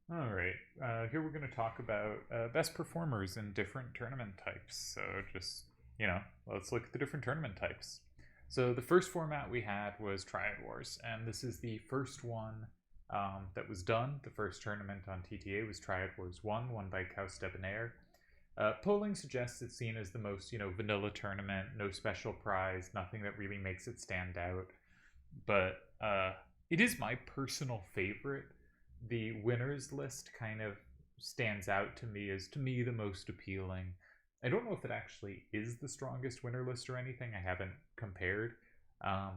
All right. Here we're going to talk about best performers in different tournament types. So just, let's look at the different tournament types. So the first format we had was Triad Wars, and this is the first one that was done. The first tournament on TTA was Triad Wars 1, won by Kaus Debonair. Polling suggests it's seen as the most, vanilla tournament, no special prize, nothing that really makes it stand out. But it is my personal favorite. The winners list kind of stands out to me as, to me, the most appealing. I don't know if it actually is the strongest winner list or anything. I haven't compared. Um,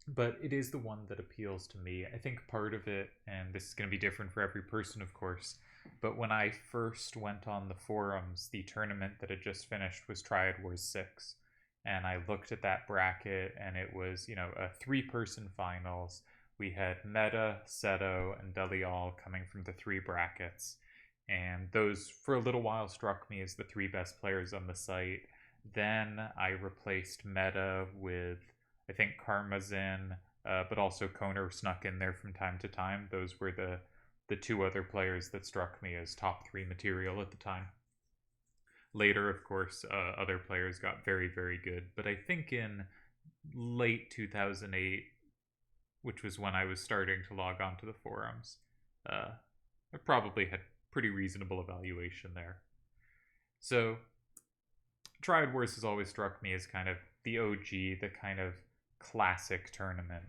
but it is the one that appeals to me. I think part of it, and this is going to be different for every person, of course, but when I first went on the forums, the tournament that had just finished was Triad Wars 6. And I looked at that bracket, and it was, a three-person finals. We had Meta, Seto, and Delial coming from the three brackets. And those, for a little while, struck me as the three best players on the site. Then I replaced Meta with, I think, Karmazin, but also Koner snuck in there from time to time. Those were the two other players that struck me as top three material at the time. Later, of course, other players got very, very good. But I think in late 2008, which was when I was starting to log on to the forums, I probably had pretty reasonable evaluation there. So, Triad Wars has always struck me as kind of the OG, the kind of classic tournament,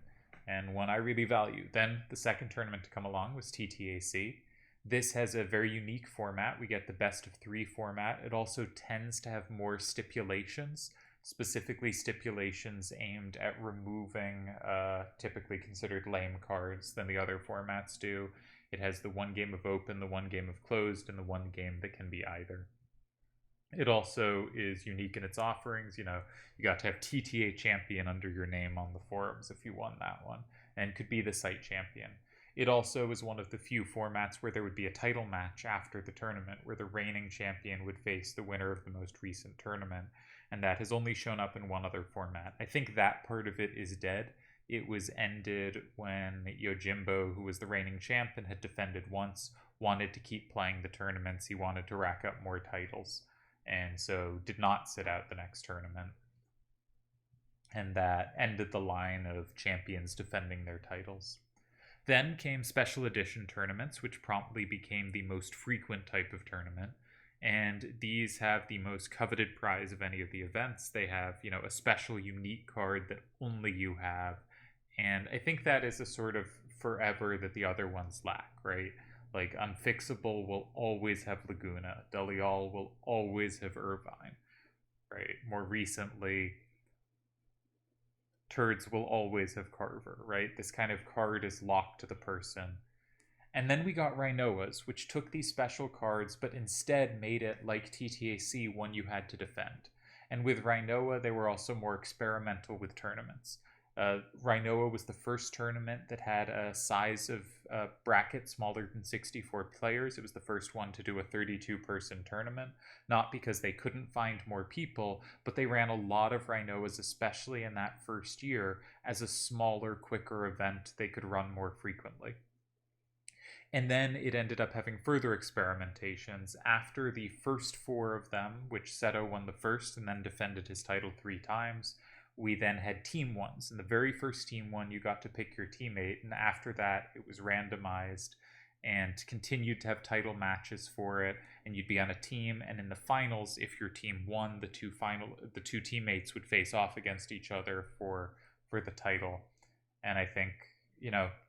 and one I really value. Then the second tournament to come along was TTAC. This has a very unique format. We get the best of three format. It also tends to have more stipulations, specifically stipulations aimed at removing typically considered lame cards than the other formats do. It has the one game of open, the one game of closed, and the one game that can be either. It also is unique in its offerings. You got to have TTA champion under your name on the forums if you won that one, and could be the site champion. It also is one of the few formats where there would be a title match after the tournament, where the reigning champion would face the winner of the most recent tournament, and that has only shown up in one other format. I think that part of it is dead. It was ended when Yojimbo, who was the reigning champ and had defended once, wanted to keep playing the tournaments. He wanted to rack up more titles, and so did not sit out the next tournament. And that ended the line of champions defending their titles. Then came special edition tournaments, which promptly became the most frequent type of tournament. And these have the most coveted prize of any of the events. They have, a special unique card that only you have. And I think that is a sort of forever that the other ones lack, right? Like Unfixable will always have Laguna. Delial will always have Irvine, right? More recently, Turds will always have Carver, right? This kind of card is locked to the person. And then we got Rinoas, which took these special cards, but instead made it like TTAC, one you had to defend. And with Rinoa, they were also more experimental with tournaments. Rinoa was the first tournament that had a size of bracket smaller than 64 players. It was the first one to do a 32-person tournament, not because they couldn't find more people, but they ran a lot of Rinoas, especially in that first year, as a smaller, quicker event they could run more frequently. And then it ended up having further experimentations. After the first four of them, which Seto won the first and then defended his title three times, we then had team ones. In the very first team one, you got to pick your teammate, and after that, it was randomized and continued to have title matches for it, and you'd be on a team. And in the finals, if your team won, the two teammates would face off against each other for the title. And I think,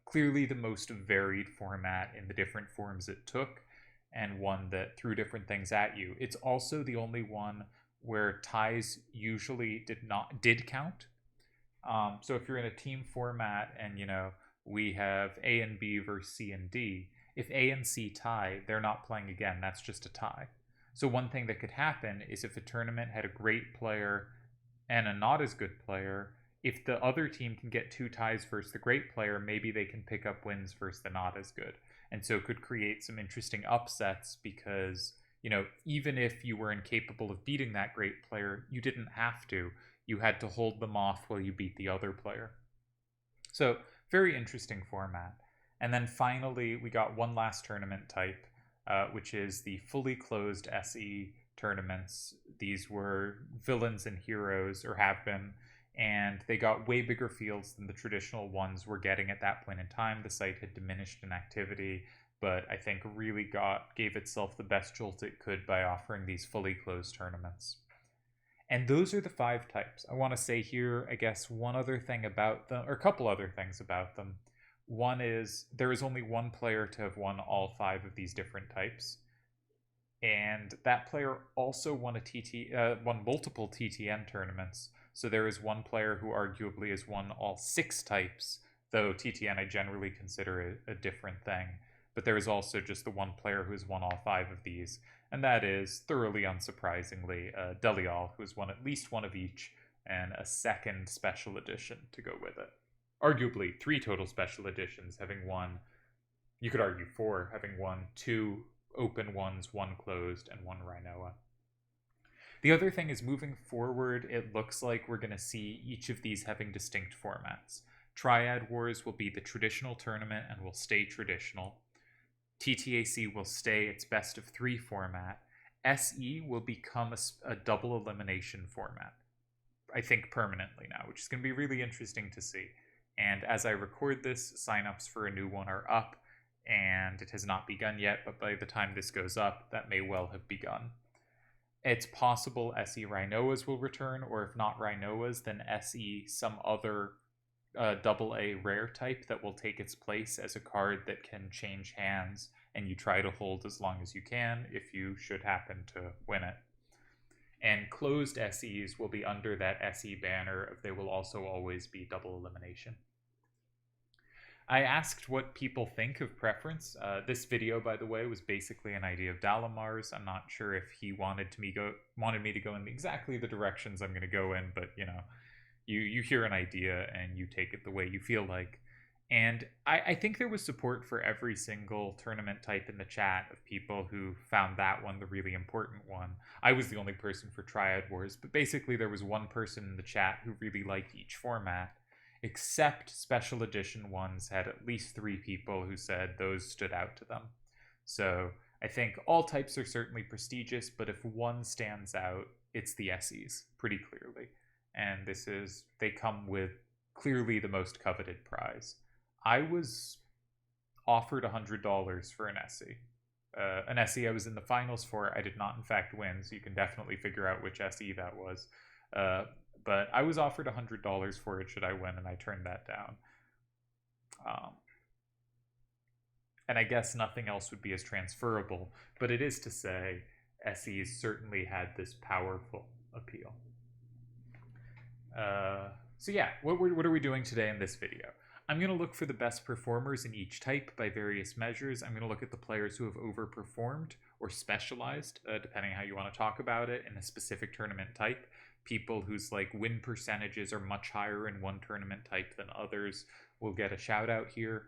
clearly the most varied format in the different forms it took, and one that threw different things at you. It's also the only one where ties usually did count. So if you're in a team format and we have A and B versus C and D, if A and C tie, they're not playing again. That's just a tie. So one thing that could happen is if a tournament had a great player and a not as good player, if the other team can get two ties versus the great player, maybe they can pick up wins versus the not as good. And so it could create some interesting upsets because, even if you were incapable of beating that great player, you didn't have to. You had to hold them off while you beat the other player. So, very interesting format. And then finally, we got one last tournament type, which is the fully closed SE tournaments. These were villains and heroes, or have been, and they got way bigger fields than the traditional ones were getting at that point in time. The site had diminished in activity, but I think really gave itself the best jolt it could by offering these fully closed tournaments. And those are the 5 types. I want to say here, I guess, one other thing about them, or a couple other things about them. One is there is only one player to have won all 5 of these different types. And that player also won won multiple TTN tournaments. So there is one player who arguably has won all 6 types, though TTN I generally consider a different thing. But there is also just the one player who has won all 5 of these, and that is, thoroughly unsurprisingly, Delial, who has won at least one of each, and a second special edition to go with it. Arguably 3 total special editions, having won, you could argue 4, having won 2 open ones, 1 closed, and 1 Rinoa. The other thing is, moving forward, it looks like we're going to see each of these having distinct formats. Triad Wars will be the traditional tournament and will stay traditional. TTAC will stay its best of 3 format. SE will become a double elimination format, I think permanently now, which is going to be really interesting to see. And as I record this, signups for a new one are up, and it has not begun yet, but by the time this goes up, that may well have begun. It's possible SE Rinoas will return, or if not Rinoas, then SE some other AA rare type that will take its place as a card that can change hands, and you try to hold as long as you can if you should happen to win it. And closed SEs will be under that SE banner of they will also always be double elimination. I asked what people think of preference. This video, by the way, was basically an idea of Dalamar's. I'm not sure if he wanted me to go in exactly the directions I'm going to go in, but you know, you hear an idea and you take it the way you feel like. And I think there was support for every single tournament type in the chat of people who found that one the really important one. I was the only person for Triad Wars, but basically there was one person in the chat who really liked each format, except special edition ones had at least 3 people who said those stood out to them. So I think all types are certainly prestigious, but if one stands out, it's the SEs, pretty clearly. And they come with clearly the most coveted prize. I was offered $100 for an SE. An SE I was in the finals for. I did not, in fact, win, so you can definitely figure out which SE that was. But I was offered $100 for it should I win, and I turned that down. And I guess nothing else would be as transferable, but it is to say SEs certainly had this powerful appeal. So yeah, what are we doing today in this video? I'm going to look for the best performers in each type by various measures. I'm going to look at the players who have overperformed or specialized, depending on how you want to talk about it, in a specific tournament type. People whose win percentages are much higher in one tournament type than others will get a shout out here.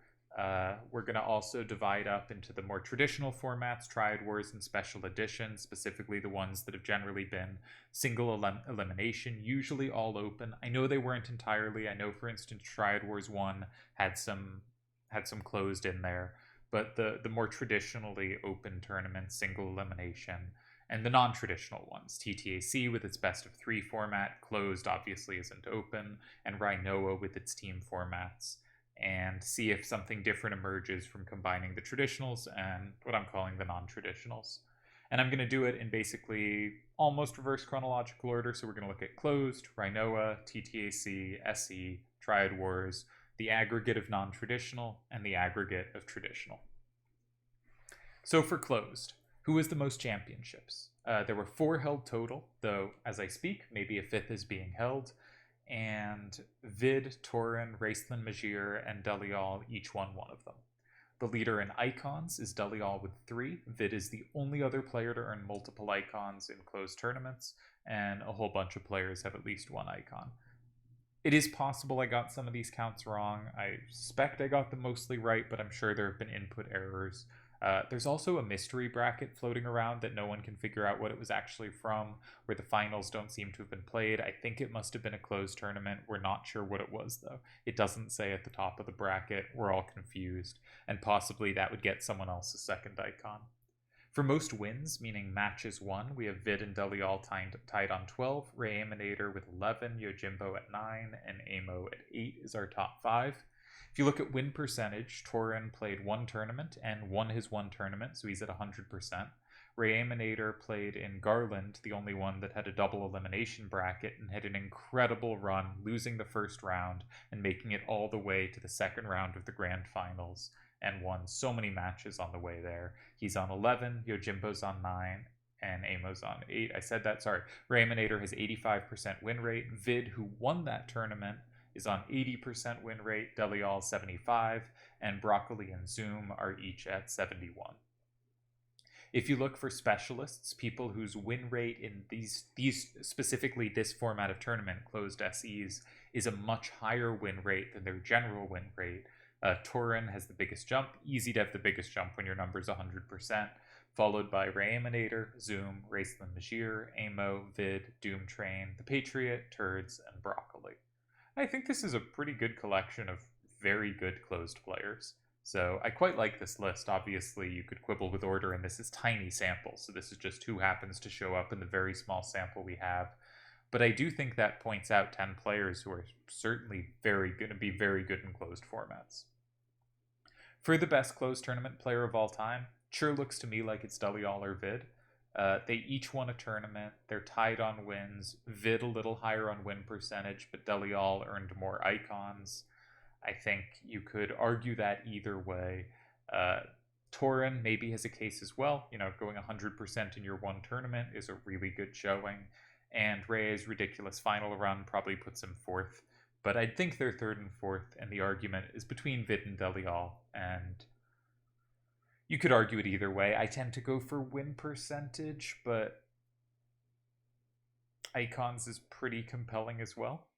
We're going to also divide up into the more traditional formats, Triad Wars and Special Editions, specifically the ones that have generally been single elimination, usually all open. I know they weren't entirely. I know, for instance, Triad Wars 1 had some closed in there, but the more traditionally open tournaments, single elimination, and the non-traditional ones, TTAC with its best of 3 format, closed obviously isn't open, and Rinoa with its team formats, and see if something different emerges from combining the traditionals and what I'm calling the non-traditionals. And I'm going to do it in basically almost reverse chronological order, so we're going to look at closed, Rinoa, TTAC, SE, Triad Wars, the aggregate of non-traditional, and the aggregate of traditional. So for closed, who has the most championships? There were 4 held total, though as I speak, maybe a 5th is being held. And Vid, Torin, Raceland Majir, and Delial each won 1 of them. The leader in icons is Delial with 3. Vid is the only other player to earn multiple icons in closed tournaments, and a whole bunch of players have at least 1 icon. It is possible I got some of these counts wrong. I suspect I got them mostly right, but I'm sure there have been input errors. There's also a mystery bracket floating around that no one can figure out what it was actually from, where the finals don't seem to have been played. I think it must have been a closed tournament. We're not sure what it was, though. It doesn't say at the top of the bracket. We're all confused, and possibly that would get someone else a second icon. For most wins, meaning matches won, we have Vid and Delial tied on 12, Rayaminator with 11, Yojimbo at 9, and Amo at 8 is our top 5. If you look at win percentage, Torin played one tournament and won his one tournament, so he's at 100%. Rayaminator played in Garland, the only one that had a double elimination bracket, and had an incredible run, losing the first round and making it all the way to the second round of the grand finals, and won so many matches on the way there. He's on 11, Yojimbo's on 9, and Amo's on 8. I said that, sorry. Rayaminator has 85% win rate. Vid, who won that tournament, is on 80% win rate, Delial 75, and Broccoli and Zoom are each at 71. If you look for specialists, people whose win rate in these specifically this format of tournament, closed SEs, is a much higher win rate than their general win rate. Torin has the biggest jump. Easy to have the biggest jump when your number's 100%, followed by Rayaminator, Zoom, Raceland Najir, Amo, Vid, Doomtrain, The Patriot, Turds, and Broccoli. I think this is a pretty good collection of very good closed players. So I quite like this list. Obviously, you could quibble with order, and this is tiny samples, so this is just who happens to show up in the very small sample we have. But I do think that points out 10 players who are certainly going to be very good in closed formats. For the best closed tournament player of all time, sure looks to me like it's Delial or Vid. They each won a tournament. They're tied on wins. Vid a little higher on win percentage, but Delial earned more icons. I think you could argue that either way. Torin maybe has a case as well. Going 100% in your one tournament is a really good showing. And Ray's ridiculous final run probably puts him 4th. But I'd think they're 3rd and 4th, and the argument is between Vid and Delial, and you could argue it either way. I tend to go for win percentage, but icons is pretty compelling as well.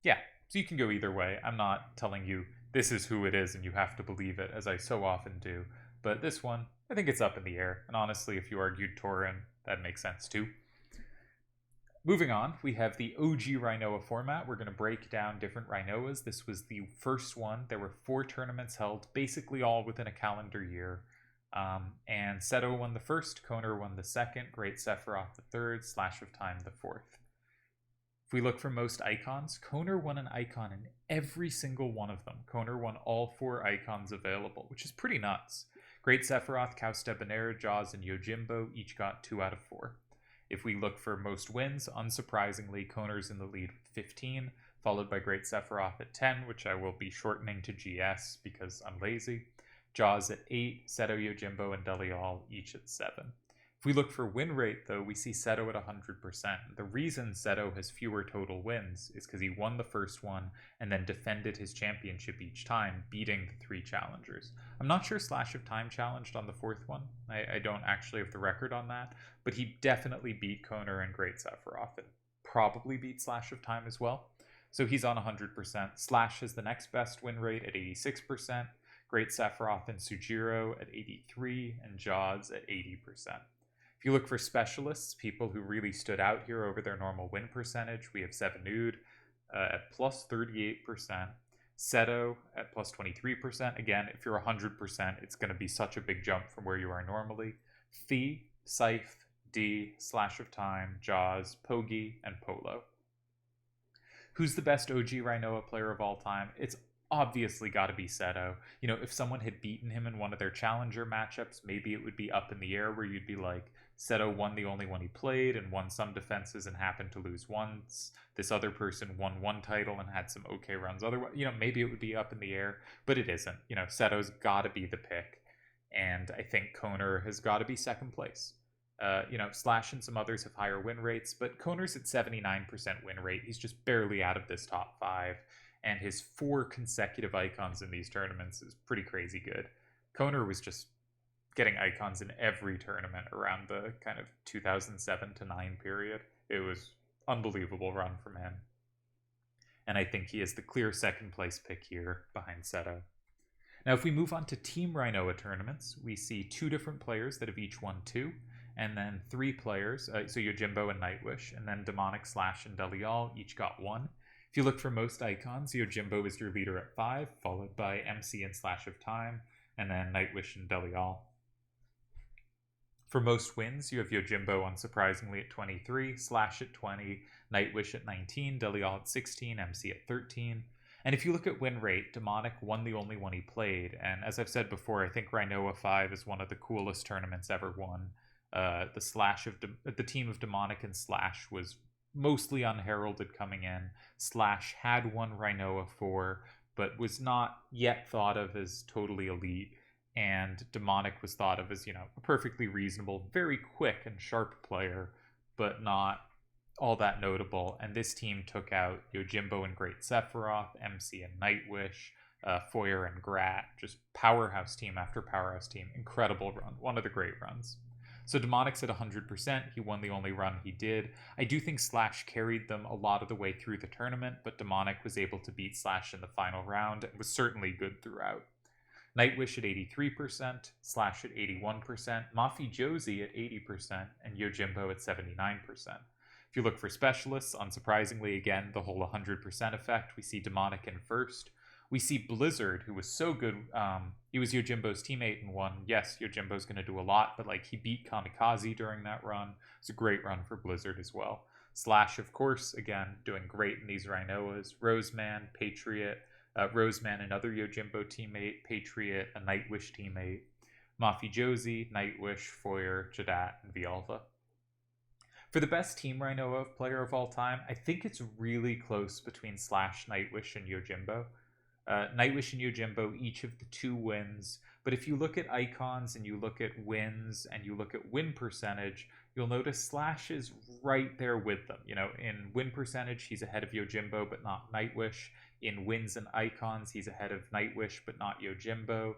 Yeah, so you can go either way. I'm not telling you this is who it is and you have to believe it, as I so often do. But this one, I think it's up in the air. And honestly, if you argued Torin, that makes sense too. Moving on, we have the OG Rinoa format. We're going to break down different Rinoas. This was the first one. There were 4 tournaments held, basically all within a calendar year. And Seto won the first, Koner won the second, Great Sephiroth the third, Slash of Time the fourth. If we look for most icons, Koner won an icon in every single one of them. Koner won all 4 icons available, which is pretty nuts. Great Sephiroth, Kaus Debonair, Jaws, and Yojimbo each got 2 out of 4. If we look for most wins, unsurprisingly, Koner's in the lead with 15, followed by Great Sephiroth at 10, which I will be shortening to GS because I'm lazy. Jaws at 8, Seto, Yojimbo, and Delial each at 7. If we look for win rate, though, we see Seto at 100%. The reason Seto has fewer total wins is because he won the first one and then defended his championship each time, beating the 3 challengers. I'm not sure Slash of Time challenged on the 4th one. I don't actually have the record on that, but he definitely beat Koner and Great Sephiroth and probably beat Slash of Time as well. So he's on 100%. Slash has the next best win rate at 86%, Great Sephiroth and Sujiro at 83%, and Jaws at 80%. If you look for specialists, people who really stood out here over their normal win percentage, we have Sevenud at plus 38%, Seto at plus 23%. Again, if you're 100%, it's going to be such a big jump from where you are normally. Thea, Scythe, D, Slash of Time, Jaws, Pogi, and Polo. Who's the best OG Rinoa player of all time? It's obviously got to be Seto. If someone had beaten him in one of their challenger matchups, maybe it would be up in the air where you'd be like, Seto won the only one he played and won some defenses and happened to lose once. This other person won one title and had some okay runs. Otherwise, maybe it would be up in the air, but it isn't. Seto's got to be the pick. And I think Koner has got to be second place. Slash and some others have higher win rates, but Koner's at 79% win rate. He's just barely out of this top 5. And his 4 consecutive icons in these tournaments is pretty crazy good. Koner was just getting icons in every tournament around the kind of 2007 to 9 period. It was unbelievable run from him. And I think he is the clear second place pick here behind Seto. Now, if we move on to Team Rinoa tournaments, we see 2 different players that have each won 2, and then 3 players, so Yojimbo and Nightwish, and then Demonic, Slash, and Delial each got 1. If you look for most icons, Yojimbo is your leader at 5, followed by MC and Slash of Time, and then Nightwish and Delial. For most wins, you have Yojimbo unsurprisingly at 23, Slash at 20, Nightwish at 19, Delial at 16, MC at 13. And if you look at win rate, Demonic won the only one he played, and as I've said before, I think Rinoa 5 is one of the coolest tournaments ever won. The team of Demonic and Slash was mostly unheralded coming in. Slash had won Rinoa 4, but was not yet thought of as totally elite, and Demonic was thought of as, a perfectly reasonable, very quick and sharp player, but not all that notable. And this team took out Yojimbo and Great Sephiroth, MC and Nightwish, Foyer and Grat, just powerhouse team after powerhouse team. Incredible run, one of the great runs. So Demonic's at 100%, he won the only run he did. I do think Slash carried them a lot of the way through the tournament, but Demonic was able to beat Slash in the final round and was certainly good throughout. Nightwish at 83%, Slash at 81%, Mafi Josie at 80%, and Yojimbo at 79%. If you look for specialists, unsurprisingly, again, the whole 100% effect, we see Demonic in first. We see Blizzard, who was so good. He was Yojimbo's teammate and won. Yes, Yojimbo's going to do a lot, but he beat Kamikaze during that run. It's a great run for Blizzard as well. Slash, of course, again, doing great in these Rinoas. Roseman, Patriot, Roseman, another Yojimbo teammate, Patriot, a Nightwish teammate, Mafi Josie, Nightwish, Foyer, Jadat, and Vialva. For the best Team Rinoa player of all time, I think it's really close between Slash, Nightwish, and Yojimbo. Nightwish and Yojimbo, each of the 2 wins. But if you look at icons and you look at wins and you look at win percentage, you'll notice Slash is right there with them. In win percentage, he's ahead of Yojimbo, but not Nightwish. In wins and icons, he's ahead of Nightwish, but not Yojimbo.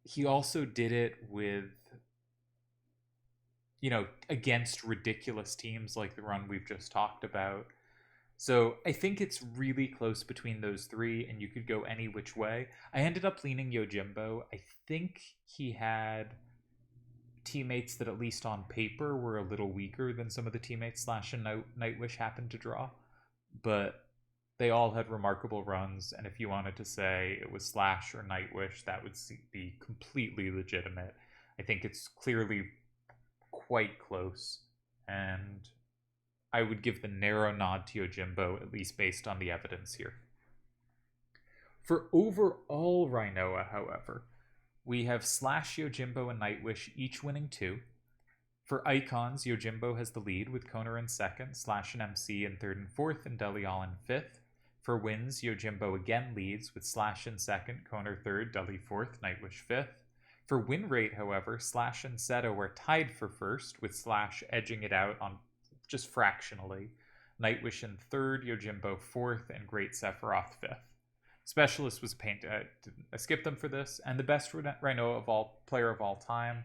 He also did it with, against ridiculous teams like the run we've just talked about. So I think it's really close between those 3, and you could go any which way. I ended up leaning Yojimbo. I think he had teammates that, at least on paper, were a little weaker than some of the teammates Slash and Nightwish happened to draw. But they all had remarkable runs, and if you wanted to say it was Slash or Nightwish, that would be completely legitimate. I think it's clearly quite close, and I would give the narrow nod to Yojimbo, at least based on the evidence here. For overall Rinoa, however, we have Slash, Yojimbo, and Nightwish each winning 2. For icons, Yojimbo has the lead with Koner in 2nd, Slash and MC in 3rd and 4th, and Delial in 5th. For wins, Yojimbo again leads with Slash in 2nd, Koner 3rd, Deli 4th, Nightwish 5th. For win rate, however, Slash and Seto are tied for 1st, with Slash edging it out on just fractionally. Nightwish in 3rd, Yojimbo 4th, and Great Sephiroth 5th. Specialist was I skipped them for this, and the best Rinoa player of all time,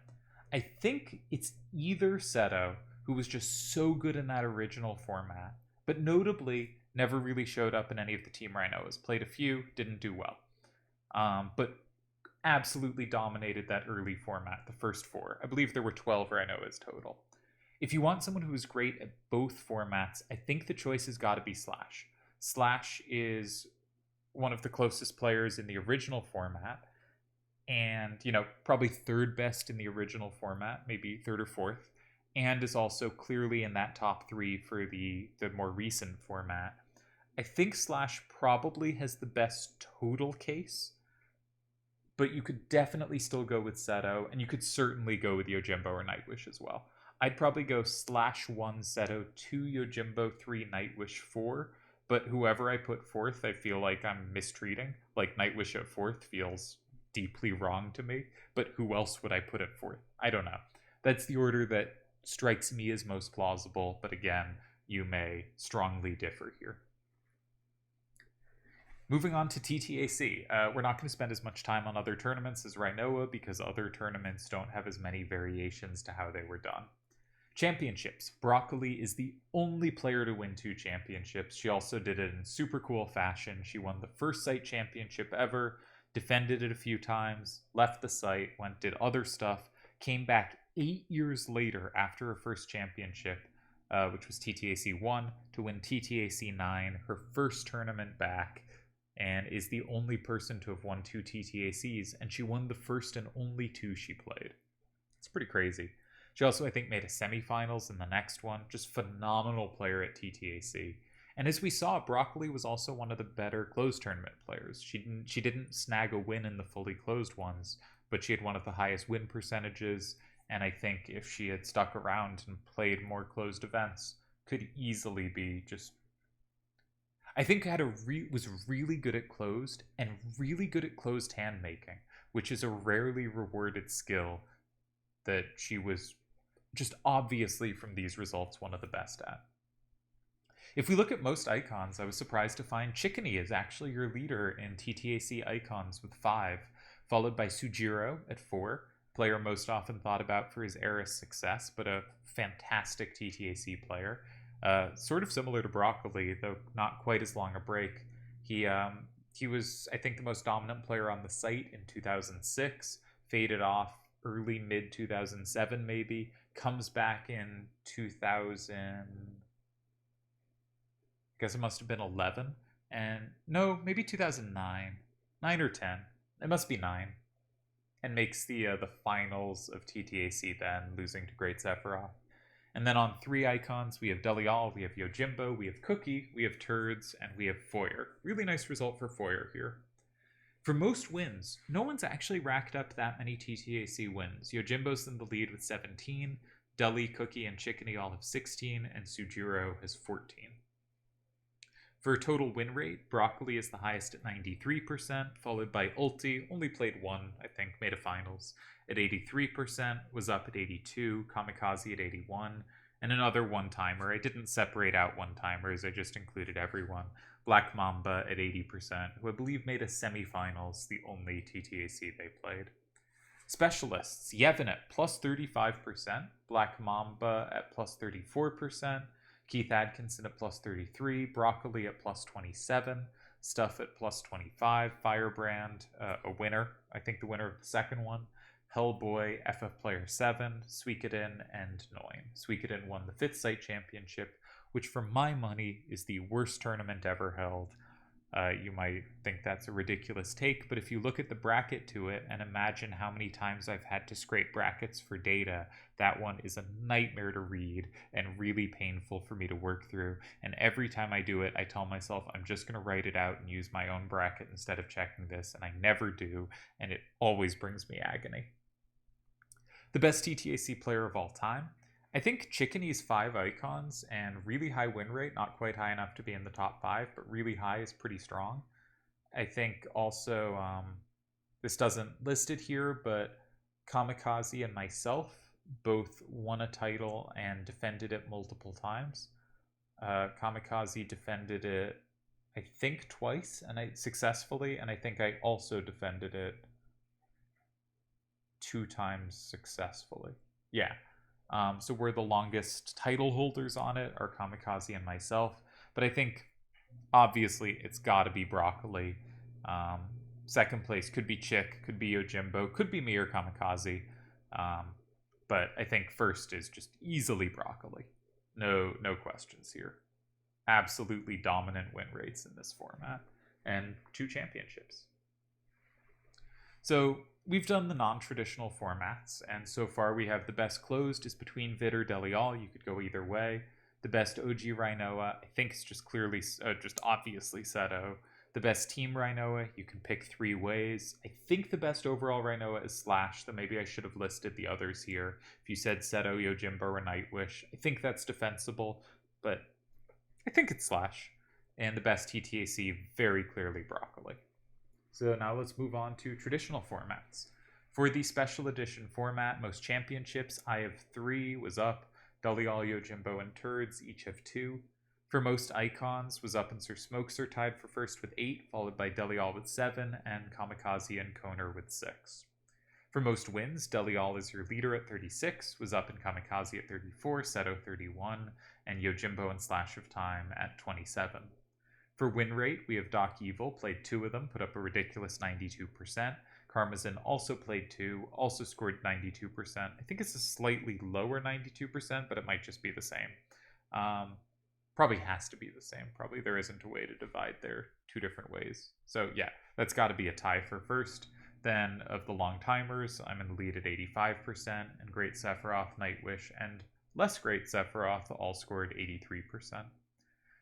I think it's either Seto, who was just so good in that original format, but notably never really showed up in any of the Team Rinoas. Played a few, didn't do well. But absolutely dominated that early format, the first 4. I believe there were 12 Rinoas total. If you want someone who is great at both formats, I think the choice has got to be Slash. Slash is one of the closest players in the original format, and, probably 3rd best in the original format, maybe 3rd or 4th, and is also clearly in that top 3 for the more recent format. I think Slash probably has the best total case, but you could definitely still go with Seto, and you could certainly go with Yojimbo or Nightwish as well. I'd probably go Slash 1, Seto 2, Yojimbo 3, Nightwish 4, but whoever I put 4th, I feel like I'm mistreating. Like, Nightwish at 4th feels deeply wrong to me, but who else would I put at 4th? I don't know. That's the order that strikes me as most plausible, but again, you may strongly differ here. Moving on to TTAC, we're not going to spend as much time on other tournaments as Rinoa because other tournaments don't have as many variations to how they were done. Championships. Broccoli is the only player to win 2 championships. She also did it in super cool fashion. She won the first site championship ever, defended it a few times, left the site, did other stuff, came back 8 years later after her first championship, which was TTAC 1, to win TTAC 9, her first tournament back, and is the only person to have won 2 TTACs, and she won the first and only 2 she played. It's pretty crazy. She also, I think, made a semifinals in the next one. Just phenomenal player at TTAC. And as we saw, Broccoli was also one of the better closed tournament players. She didn't snag a win in the fully closed ones, but she had one of the highest win percentages. And I think if she had stuck around and played more closed events, could easily be just... I think was really good at closed and really good at closed hand making, which is a rarely rewarded skill that she was just obviously from these results one of the best at. If we look at most icons, I was surprised to find Chickeny is actually your leader in TTAC icons with 5, followed by Sujiro at 4, player most often thought about for his Eris success, but a fantastic TTAC player. Sort of similar to Broccoli, though not quite as long a break. He was, I think, the most dominant player on the site in 2006, faded off early mid 2007 maybe, comes back in 2000, I guess it must have been 11, and no, maybe 2009, 9 or 10, it must be 9, and makes the finals of TTAC then, losing to Great Sephiroth. And then on 3 icons, we have Delial, we have Yojimbo, we have Cookie, we have Turds, and we have Foyer. Really nice result for Foyer here. For most wins, no one's actually racked up that many TTAC wins. Yojimbo's in the lead with 17, Deli, Cookie, and Chickeny all have 16, and Sujiro has 14. For total win rate, Broccoli is the highest at 93%, followed by Ulti, only played 1, I think, made a finals, at 83%, was up at 82, Kamikaze at 81, and another one-timer. I didn't separate out one-timers, I just included everyone. Black Mamba at 80%, who I believe made a semifinals, the only TTAC they played. Specialists, Yevon at plus 35%, Black Mamba at plus 34%, Keith Atkinson at plus 33, Broccoli at plus 27, Stuff at plus 25, Firebrand, a winner, I think the winner of the second one, Hellboy, FF Player 7, Suikoden, and Noin. Suikoden won the 5th site championship, which for my money is the worst tournament ever held. You might think that's a ridiculous take, but if you look at the bracket to it and imagine how many times I've had to scrape brackets for data, that one is a nightmare to read and really painful for me to work through. And every time I do it, I tell myself I'm just going to write it out and use my own bracket instead of checking this, and I never do, and it always brings me agony. The best TTAC player of all time? I think Chickeny's 5 icons and really high win rate, not quite high enough to be in the top 5, but really high is pretty strong. I think also, this doesn't list it here, but Kamikaze and myself both won a title and defended it multiple times. Kamikaze defended it, I think, twice and successfully, and I think I also defended it 2 times successfully. Yeah. So we're the longest title holders on it, are Kamikaze and myself. But I think, obviously, it's got to be Broccoli. Second place could be Chick, could be Yojimbo, could be me or Kamikaze. But I think first is just easily Broccoli. No questions here. Absolutely dominant win rates in this format. And 2 championships. So we've done the non-traditional formats, and so far we have the best closed is between Vid or Delial. You could go either way. The best OG Rinoa, I think it's just clearly, just obviously Seto. The best team Rinoa, you can pick 3 ways. I think the best overall Rinoa is Slash, though maybe I should have listed the others here. If you said Seto, Yojimbo, or Nightwish, I think that's defensible, but I think it's Slash. And the best TTAC, very clearly Broccoli. So now let's move on to traditional formats. For the special edition format, most championships, I have 3, was up. Delial, Yojimbo, and Turds each have 2. For most icons, was up and Sir Smokes are tied for first with 8, followed by Delial with 7, and Kamikaze and Koner with 6. For most wins, Delial is your leader at 36, was up in Kamikaze at 34, Seto 31, and Yojimbo and Slash of Time at 27. For win rate, we have Doc Evil, played 2 of them, put up a ridiculous 92%. Karmazin also played 2, also scored 92%. I think it's a slightly lower 92%, but it might just be the same. Probably has to be the same. Probably there isn't a way to divide their 2 different ways. So yeah, that's got to be a tie for first. Then of the long timers, I'm in the lead at 85%, and Great Sephiroth, Nightwish, and less Great Sephiroth all scored 83%.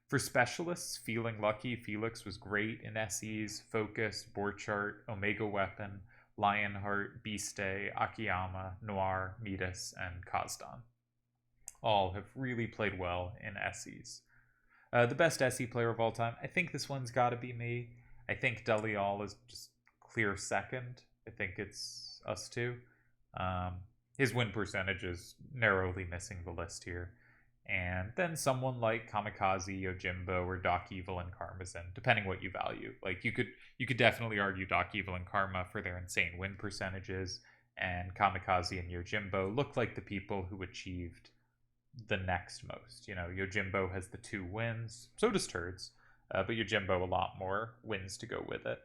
For specialists, feeling lucky, Felix was great in SEs, Focus, Borchardt, Omega Weapon, Lionheart, Beastay, Akiyama, Noir, Midas, and Kazdan. All have really played well in SEs. The best SE player of all time, I think this one's got to be me. I think Delial is just clear second. I think it's us two. His win percentage is narrowly missing the list here. And then someone like Kamikaze, Yojimbo, or Doc Evil and Karmazin, depending what you value. Like you could definitely argue Doc Evil and Karma for their insane win percentages, and Kamikaze and Yojimbo look like the people who achieved the next most. You know, Yojimbo has the 2 wins, so does Turds, but Yojimbo a lot more wins to go with it.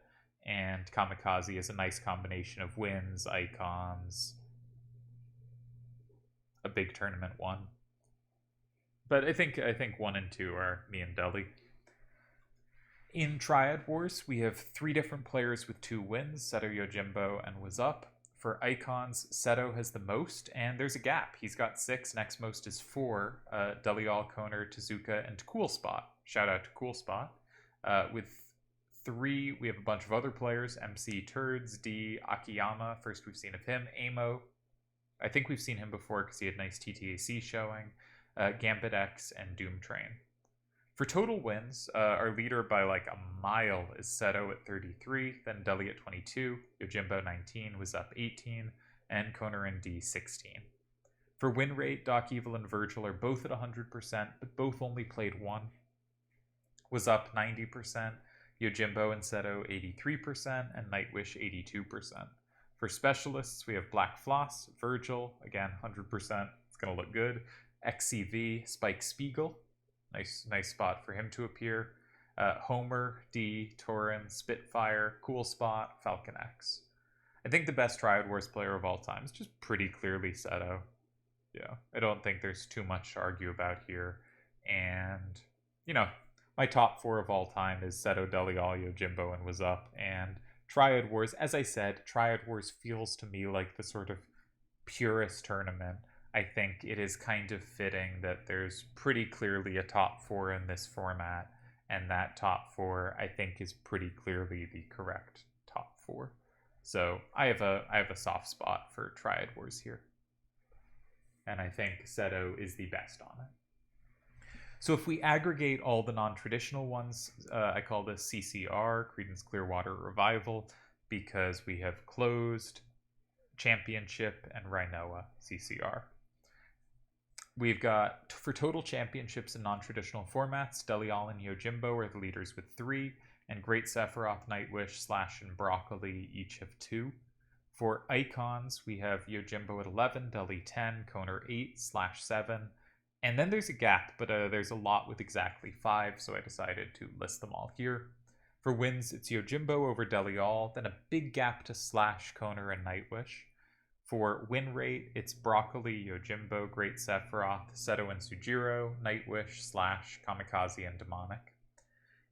And Kamikaze is a nice combination of wins, icons, a big tournament one. But I think 1 and 2 are me and Deli. In Triad Wars, we have 3 different players with 2 wins, Seto, Yojimbo, and Was Up. For icons, Seto has the most, and there's a gap. He's got 6, next most is 4, Delial, Koner, Tezuka, and Cool Spot. Shout out to Cool Spot. With 3, we have a bunch of other players, MC, Turds, D, Akiyama, first we've seen of him, Amo. I think we've seen him before because he had nice TTAC showing. Gambit X, and Doom Train. For total wins, our leader by like a mile is Seto at 33, then Deli at 22, Yojimbo 19, Was Up 18, and Koner and D 16. For win rate, Doc Evil and Virgil are both at 100%, but both only played 1. Was Up 90%, Yojimbo and Seto 83%, and Nightwish 82%. For specialists, we have Black Floss, Virgil, again 100%, it's going to look good. XCV, Spike Spiegel, nice spot for him to appear. Homer, D, Torin, Spitfire, Cool Spot, Falcon X. I think the best Triad Wars player of all time is just pretty clearly Seto. Yeah, I don't think there's too much to argue about here. And, you know, my top 4 of all time is Seto, Delial, Yojimbo, and Was Up. And Triad Wars, as I said, Triad Wars feels to me like the sort of purest tournament. I think it is kind of fitting that there's pretty clearly a top 4 in this format, and that top 4 I think is pretty clearly the correct top 4. So I have a soft spot for Triad Wars here, and I think Seto is the best on it. So if we aggregate all the non-traditional ones, I call this CCR, Creedence Clearwater Revival, because we have Closed, Championship, and Rinoa, CCR. We've got, for total championships in non-traditional formats, Delial and Yojimbo are the leaders with 3, and Great Sephiroth, Nightwish, Slash, and Broccoli each have 2. For icons, we have Yojimbo at 11, Deli 10, Koner 8, Slash 7, and then there's a gap, but there's a lot with exactly 5, so I decided to list them all here. For wins, it's Yojimbo over Delial, then a big gap to Slash, Koner, and Nightwish. For win rate, it's Broccoli, Yojimbo, Great Sephiroth, Seto and Sujiro, Nightwish, Slash, Kamikaze, and Demonic.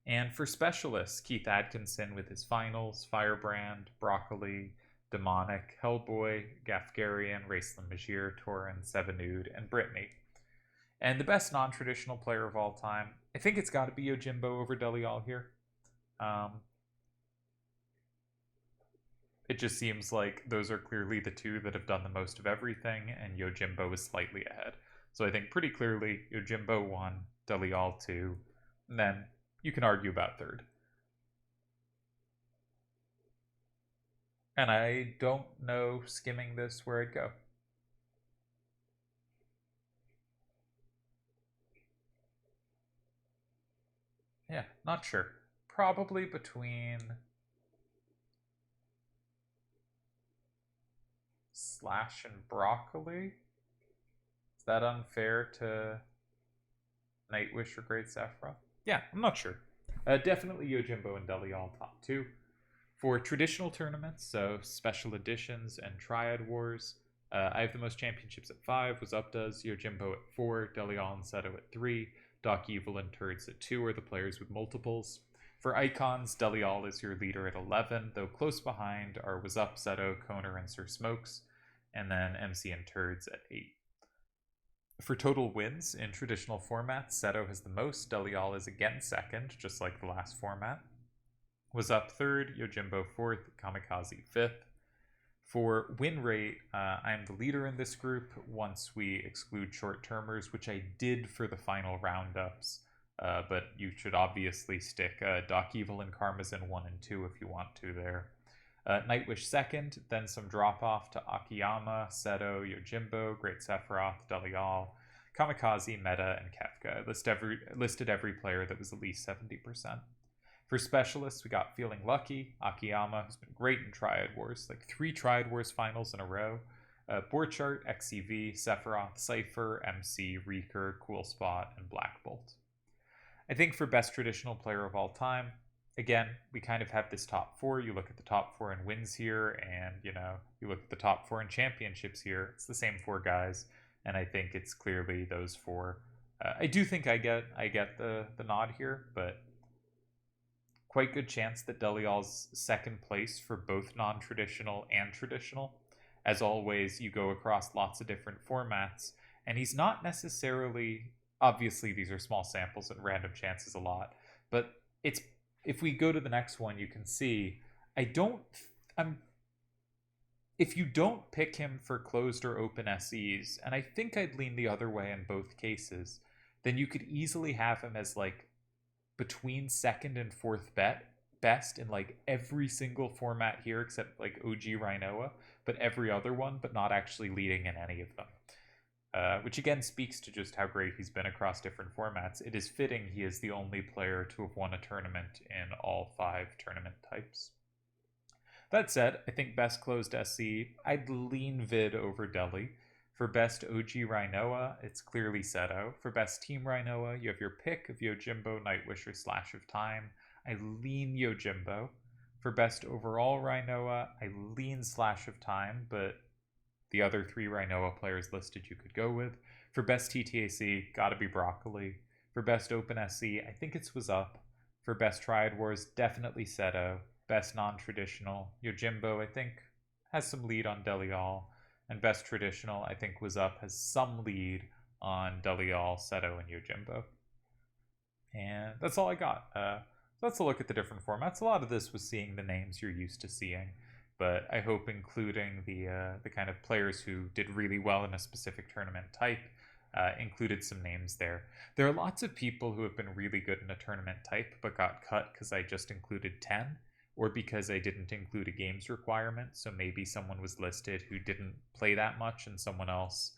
And for specialists, Keith Atkinson with his finals, Firebrand, Broccoli, Demonic, Hellboy, Gafgarian, Raceland Majir, Torin, Sevenude, and Brittany. And the best non-traditional player of all time, I think it's got to be Yojimbo over Delial here. It just seems like those are clearly the 2 that have done the most of everything, and Yojimbo is slightly ahead. So I think pretty clearly Yojimbo 1, Delial 2, and then you can argue about 3rd. And I don't know, skimming this, where I'd go. Yeah, not sure. Probably between Slash and Broccoli. Is that unfair to Nightwish or Great Sephiroth? Yeah, I'm not sure. Definitely Yojimbo and Delial top 2. For traditional tournaments, so special editions and Triad Wars, I have the most championships at 5, was up does, Yojimbo at 4, Delial and Seto at 3, Doc Evil and Turds at 2 are the players with multiples. For icons, Delial is your leader at 11, though close behind are Was Up, Seto, Koner, and Sir Smokes, and then MC and Turds at 8. For total wins in traditional formats, Seto has the most, Delial is again second, just like the last format. Was Up 3rd, Yojimbo 4th, Kamikaze 5th. For win rate, I'm the leader in this group once we exclude short-termers, which I did for the final roundups, but you should obviously stick Doc Evil and Karmazin 1 and 2 if you want to there. Nightwish 2nd, then some drop-off to Akiyama, Seto, Yojimbo, Great Sephiroth, Delial, Kamikaze, Meta, and Kefka. I listed every player that was at least 70%. For specialists, we got Feeling Lucky, Akiyama, who's been great in Triad Wars, like 3 Triad Wars finals in a row. Borchart, XCV, Sephiroth, Cypher, MC, Reeker, Cool Spot, and Black Bolt. I think for best traditional player of all time, again, we kind of have this top 4. You look at the top 4 in wins here, and you look at the top 4 in championships here. It's the same 4 guys, and I think it's clearly those 4. I do think I get the nod here, but quite good chance that Delial's second place for both non-traditional and traditional. As always, you go across lots of different formats, and he's not necessarily, obviously these are small samples and random chances a lot, but if we go to the next one, you can see, if you don't pick him for closed or open SEs, and I think I'd lean the other way in both cases, then you could easily have him as like between 2nd and 4th best in like every single format here except like OG Rinoa, but every other one, but not actually leading in any of them. Which again speaks to just how great he's been across different formats. It is fitting he is the only player to have won a tournament in all 5 tournament types. That said, I think best closed SC, I'd lean Vid over Deli. For best OG Rinoa, it's clearly Seto. For best team Rinoa, you have your pick of Yojimbo, Nightwish, or Slash of Time. I lean Yojimbo. For best overall Rinoa, I lean Slash of Time, but the other 3 Rinoa players listed you could go with. For best TTAC, gotta be Broccoli. For best open SC, I think it's Was Up. For best Triad Wars, definitely Seto. Best non-traditional, Yojimbo, I think, has some lead on Delial. And best traditional, I think Was Up has some lead on Delial, Seto, and Yojimbo. And that's all I got. Let's look at the different formats. A lot of this was seeing the names you're used to seeing, but I hope including the kind of players who did really well in a specific tournament type included some names there. There are lots of people who have been really good in a tournament type but got cut because I just included 10. Or because I didn't include a games requirement, so maybe someone was listed who didn't play that much and someone else,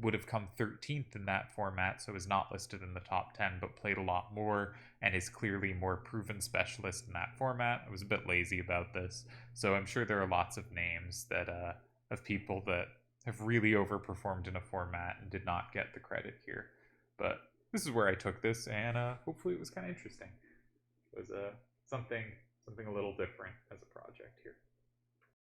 would have come 13th in that format, so is not listed in the top 10, but played a lot more and is clearly more proven specialist in that format. I was a bit lazy about this, so I'm sure there are lots of names that of people that have really overperformed in a format and did not get the credit here. But this is where I took this, and hopefully it was kind of interesting. It was something a little different as a project here.